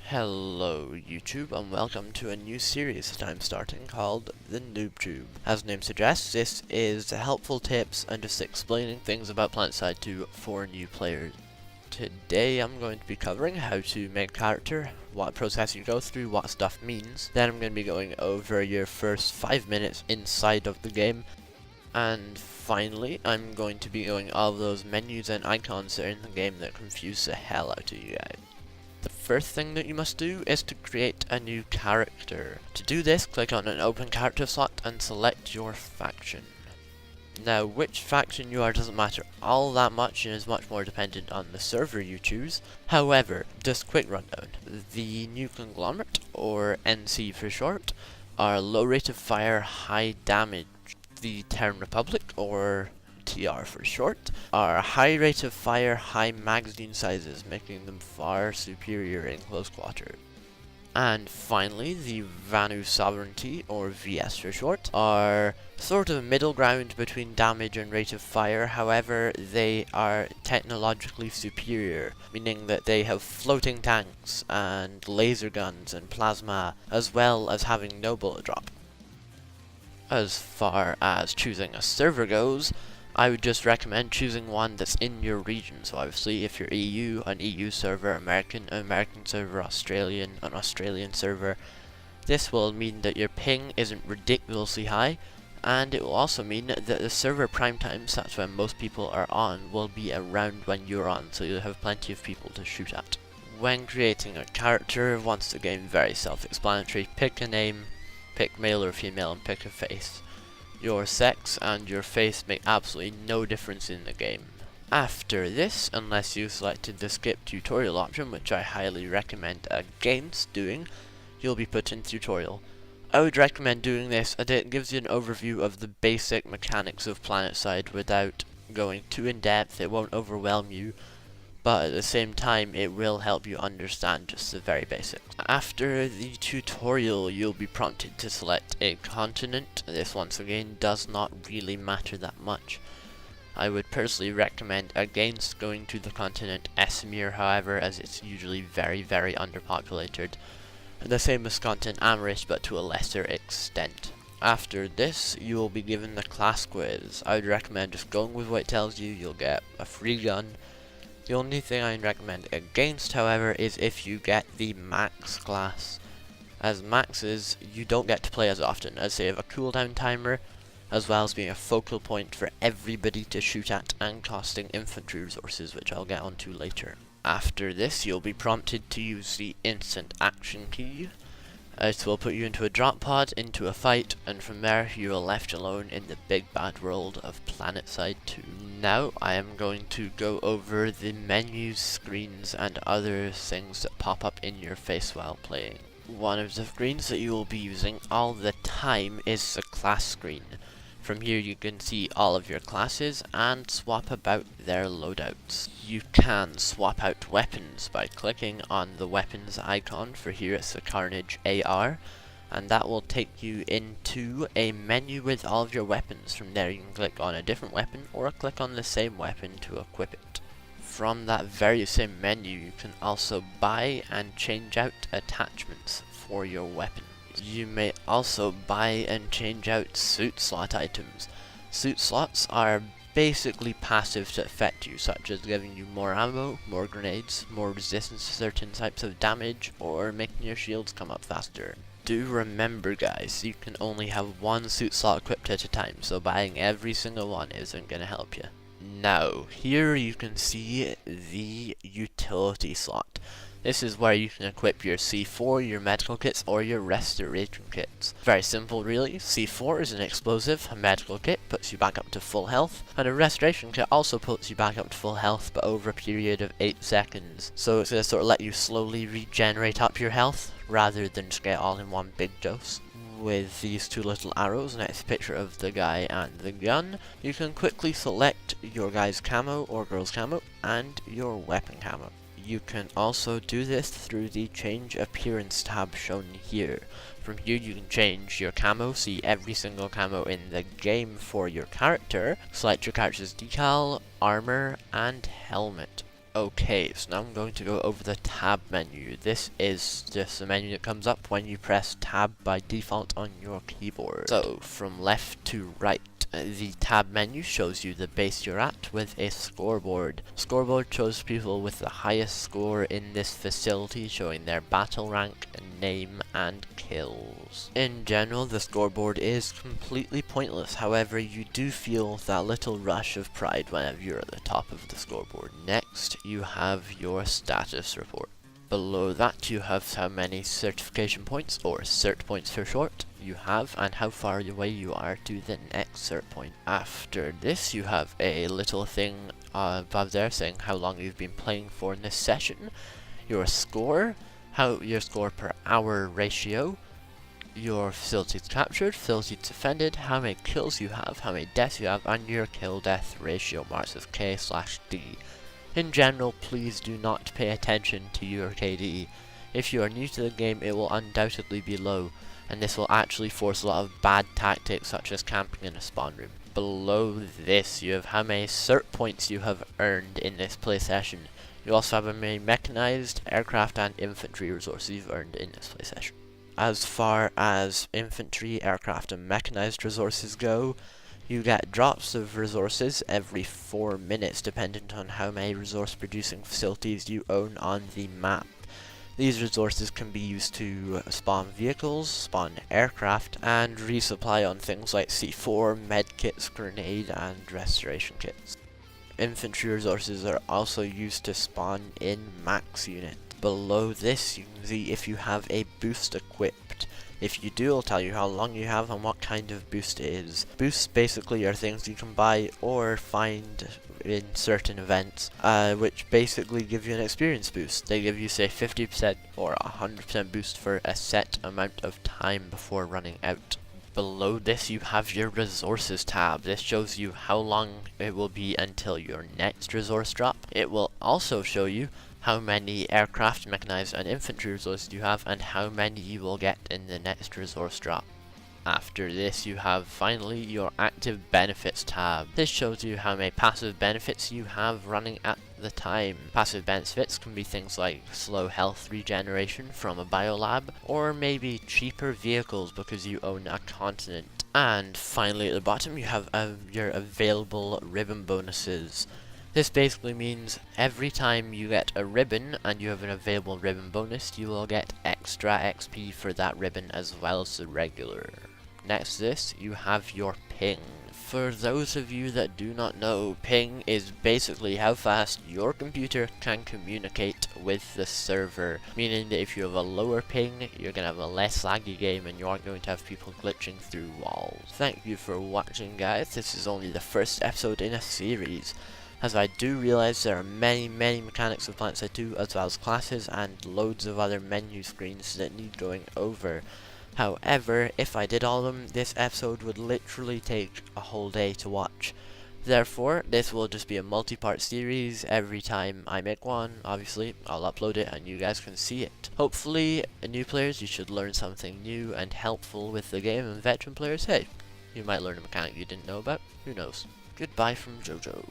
Hello YouTube and welcome to a new series that I'm starting called the noobtube. As the name suggests, this is helpful tips and just explaining things about Planetside 2 for new players. Today I'm going to be covering how to make a character, what process you go through, what stuff means. Then I'm going to be going over your first 5 minutes inside of the game. And finally, I'm going to be going all those menus and icons that are in the game that confuse the hell out of you guys. The first thing that you must do is to create a new character. To do this, click on an open character slot and select your faction. Now, which faction you are doesn't matter all that much and is much more dependent on the server you choose. However, just quick rundown. The new conglomerate, or NC for short, are low rate of fire, high damage. The Terran Republic, or TR for short, are high rate of fire, high magazine sizes, making them far superior in close quarters. And finally, the Vanu Sovereignty, or VS for short, are sort of a middle ground between damage and rate of fire. However, they are technologically superior, meaning that they have floating tanks and laser guns and plasma, as well as having no bullet drop. As far as choosing a server goes, I would just recommend choosing one that's in your region. So obviously if you're EU, an EU server, American server, Australian, an Australian server. This will mean that your ping isn't ridiculously high, and it will also mean that the server prime times, that's when most people are on, will be around when you're on, so you'll have plenty of people to shoot at. When creating a character, once again very self-explanatory, pick a name, pick male or female, and pick a face. Your sex and your face make absolutely no difference in the game. After this, unless you selected the skip tutorial option, which I highly recommend against doing, you'll be put in tutorial. I would recommend doing this as it gives you an overview of the basic mechanics of Planetside without going too in depth. It won't overwhelm you, but at the same time it will help you understand just the very basics. After the tutorial, you'll be prompted to select a continent. This once again does not really matter that much. I would personally recommend against going to the continent Esmir, however, as it's usually very underpopulated. The same as continent Amerish, but to a lesser extent. After this, you will be given the class quiz. I would recommend just going with what it tells you. You'll get a free gun. The only thing I recommend against, however, is if you get the max class. As maxes, you don't get to play as often, as they have a cooldown timer, as well as being a focal point for everybody to shoot at and costing infantry resources, which I'll get onto later. After this, you'll be prompted to use the instant action key. It will put you into a drop pod, into a fight, and from there you are left alone in the big bad world of Planetside 2. Now I am going to go over the menus, screens, and other things that pop up in your face while playing. One of the screens that you will be using all the time is the class screen. From here you can see all of your classes and swap about their loadouts. You can swap out weapons by clicking on the weapons icon. For here it's the Carnage AR, and that will take you into a menu with all of your weapons. From there you can click on a different weapon or click on the same weapon to equip it. From that very same menu you can also buy and change out attachments for your weapon. You may also buy and change out suit slot items. Suit slots are basically passive to affect you, such as giving you more ammo, more grenades, more resistance to certain types of damage, or making your shields come up faster. Do remember guys, you can only have one suit slot equipped at a time, so buying every single one isn't going to help you. Now, here you can see the utility slot. This is where you can equip your C4, your medical kits, or your restoration kits. Very simple really. C4 is an explosive, a medical kit puts you back up to full health, and a restoration kit also puts you back up to full health, but over a period of 8 seconds. So it's going to sort of let you slowly regenerate up your health, rather than just get all in one big dose. With these two little arrows next to the picture of the guy and the gun, you can quickly select your guy's camo or girl's camo, and your weapon camo. You can also do this through the change appearance tab shown here. From here you can change your camo, see every single camo in the game for your character, select your character's decal, armor, and helmet. Okay, so now I'm going to go over the tab menu. This is just the menu that comes up when you press tab by default on your keyboard. So, from left to right, the tab menu shows you the base you're at with a scoreboard. Scoreboard shows people with the highest score in this facility, showing their battle rank, name, and kills. In general, the scoreboard is completely pointless. However, you do feel that little rush of pride whenever you're at the top of the scoreboard. Next, you have your status report. Below that, you have how many certification points, or cert points for short, you have, and how far away you are to the next cert point. After this, you have a little thing above there saying how long you've been playing for in this session, your score, your score per hour ratio, your facilities captured, facilities defended, how many kills you have, how many deaths you have, and your kill-death ratio, marks of K/D. In general, please do not pay attention to your KD. If you are new to the game, it will undoubtedly be low, and this will actually force a lot of bad tactics such as camping in a spawn room. Below this, you have how many cert points you have earned in this play session. You also have how many mechanized, aircraft, and infantry resources you've earned in this play session. As far as infantry, aircraft, and mechanized resources go, you get drops of resources every 4 minutes dependent on how many resource producing facilities you own on the map. These resources can be used to spawn vehicles, spawn aircraft, and resupply on things like C4, medkits, grenade, and restoration kits. Infantry resources are also used to spawn in max unit. Below this, you can see if you have a boost equipped. If you do, it'll tell you how long you have and what kind of boost it is. Boosts basically are things you can buy or find in certain events, which basically give you an experience boost. They give you, say, 50% or 100% boost for a set amount of time before running out. Below this, you have your resources tab. This shows you how long it will be until your next resource drop. It will also show you how many aircraft, mechanized, and infantry resources you have, and how many you will get in the next resource drop. After this, you have finally your active benefits tab. This shows you how many passive benefits you have running at the time. Passive benefits can be things like slow health regeneration from a biolab, or maybe cheaper vehicles because you own a continent. And finally at the bottom, you have your available ribbon bonuses. This basically means every time you get a ribbon and you have an available ribbon bonus, you will get extra XP for that ribbon as well as the regular. Next to this, you have your ping. For those of you that do not know, ping is basically how fast your computer can communicate with the server, meaning that if you have a lower ping, you're going to have a less laggy game and you aren't going to have people glitching through walls. Thank you for watching, guys. This is only the first episode in a series, as I do realize there are many mechanics of Planetside 2, as well as classes and loads of other menu screens that need going over. However, if I did all of them, this episode would literally take a whole day to watch. Therefore, this will just be a multi-part series. Every time I make one, obviously, I'll upload it and you guys can see it. Hopefully, new players, you should learn something new and helpful with the game, and veteran players, hey, you might learn a mechanic you didn't know about. Who knows? Goodbye from JoJo.